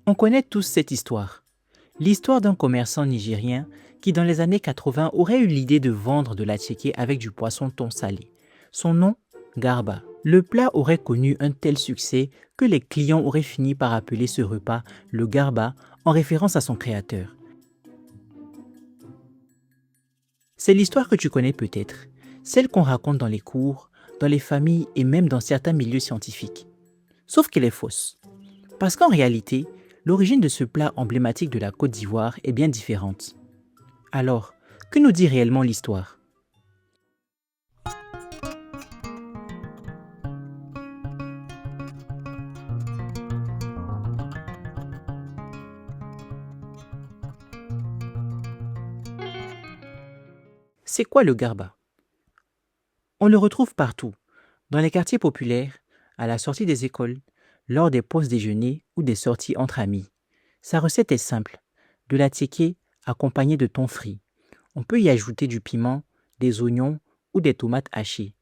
On connaît tous cette histoire. L'histoire d'un commerçant nigérien qui dans les années 80 aurait eu l'idée de vendre de l'attiéké avec du poisson thon salé. Son nom, Garba. Le plat aurait connu un tel succès que les clients auraient fini par appeler ce repas le Garba en référence à son créateur. C'est l'histoire que tu connais peut-être, celle qu'on raconte dans les cours, dans les familles et même dans certains milieux scientifiques. Sauf qu'elle est fausse. Parce qu'en réalité, l'origine de ce plat emblématique de la Côte d'Ivoire est bien différente. Alors, que nous dit réellement l'histoire? C'est quoi le Garba? On le retrouve partout, dans les quartiers populaires, à la sortie des écoles, lors des pauses déjeuner ou des sorties entre amis. Sa recette est simple, de l'attiéké accompagné de thon frit. On peut y ajouter du piment, des oignons ou des tomates hachées.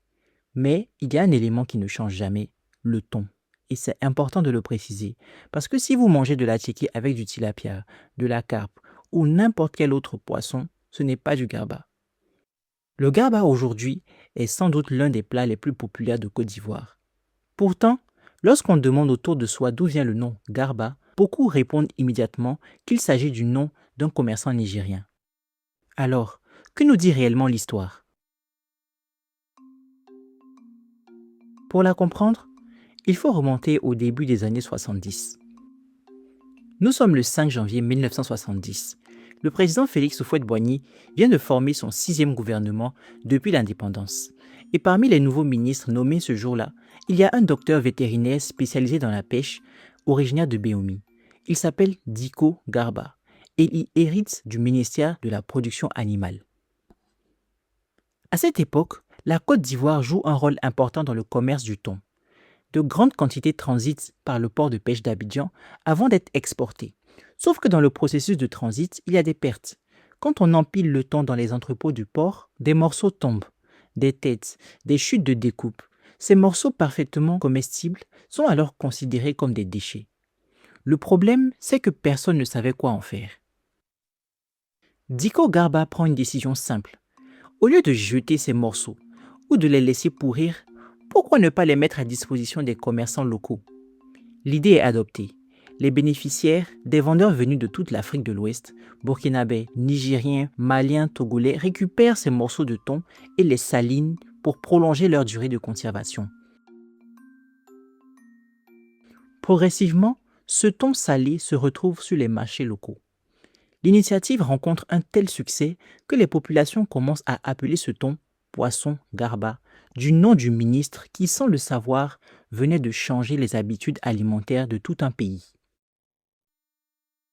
Mais il y a un élément qui ne change jamais, le thon. Et c'est important de le préciser, parce que si vous mangez de l'attiéké avec du tilapia, de la carpe ou n'importe quel autre poisson, ce n'est pas du garba. Le garba aujourd'hui est sans doute l'un des plats les plus populaires de Côte d'Ivoire. Pourtant, lorsqu'on demande autour de soi d'où vient le nom Garba, beaucoup répondent immédiatement qu'il s'agit du nom d'un commerçant nigérien. Alors, que nous dit réellement l'histoire? Pour la comprendre, il faut remonter au début des années 70. Nous sommes le 5 janvier 1970. Le président Félix Houphouët-Boigny vient de former son 6e gouvernement depuis l'indépendance. Et parmi les nouveaux ministres nommés ce jour-là, il y a un docteur vétérinaire spécialisé dans la pêche, originaire de Béoumi. Il s'appelle Diko Garba et il hérite du ministère de la production animale. À cette époque, la Côte d'Ivoire joue un rôle important dans le commerce du thon. De grandes quantités transitent par le port de pêche d'Abidjan avant d'être exportées. Sauf que dans le processus de transit, il y a des pertes. Quand on empile le thon dans les entrepôts du port, des morceaux tombent, des têtes, des chutes de découpe. Ces morceaux parfaitement comestibles sont alors considérés comme des déchets. Le problème, c'est que personne ne savait quoi en faire. Diko Garba prend une décision simple. Au lieu de jeter ces morceaux ou de les laisser pourrir, pourquoi ne pas les mettre à disposition des commerçants locaux? L'idée est adoptée. Les bénéficiaires, des vendeurs venus de toute l'Afrique de l'Ouest, burkinabés, nigériens, maliens, togolais, récupèrent ces morceaux de thon et les salinent pour prolonger leur durée de conservation. Progressivement, ce thon salé se retrouve sur les marchés locaux. L'initiative rencontre un tel succès que les populations commencent à appeler ce thon poisson garba, du nom du ministre qui, sans le savoir, venait de changer les habitudes alimentaires de tout un pays.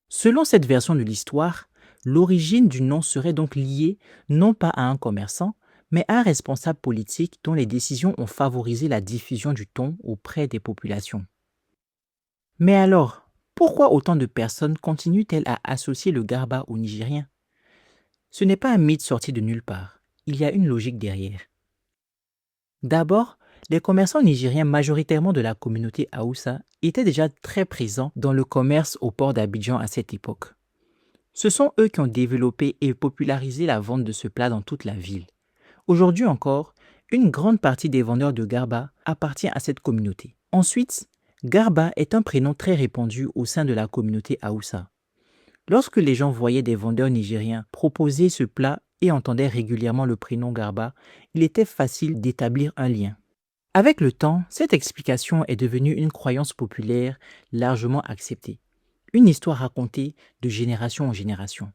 Selon cette version de l'histoire, l'origine du nom serait donc liée non pas à un commerçant, mais à un responsable politique dont les décisions ont favorisé la diffusion du thon auprès des populations. Mais alors, pourquoi autant de personnes continuent-elles à associer le garba au Nigérien? Ce n'est pas un mythe sorti de nulle part, il y a une logique derrière. D'abord, les commerçants nigériens majoritairement de la communauté Haoussa étaient déjà très présents dans le commerce au port d'Abidjan à cette époque. Ce sont eux qui ont développé et popularisé la vente de ce plat dans toute la ville. Aujourd'hui encore, une grande partie des vendeurs de garba appartient à cette communauté. Ensuite, garba est un prénom très répandu au sein de la communauté Haoussa. Lorsque les gens voyaient des vendeurs nigériens proposer ce plat et entendaient régulièrement le prénom garba, il était facile d'établir un lien. Avec le temps, cette explication est devenue une croyance populaire largement acceptée, une histoire racontée de génération en génération.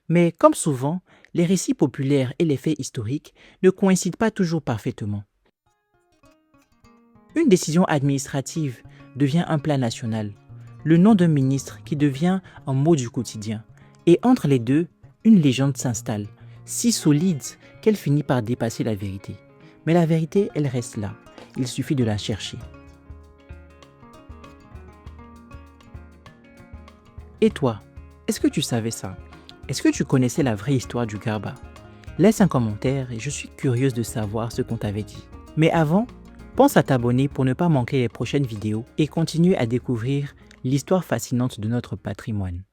Mais comme souvent, les récits populaires et les faits historiques ne coïncident pas toujours parfaitement. Une décision administrative devient un plat national, le nom d'un ministre qui devient un mot du quotidien, et entre les deux, une légende s'installe, si solide qu'elle finit par dépasser la vérité. Mais la vérité, elle reste là. Il suffit de la chercher. Et toi, est-ce que tu savais ça? Est-ce que tu connaissais la vraie histoire du garba? Laisse un commentaire et je suis curieuse de savoir ce qu'on t'avait dit. Mais avant, pense à t'abonner pour ne pas manquer les prochaines vidéos et continuer à découvrir l'histoire fascinante de notre patrimoine.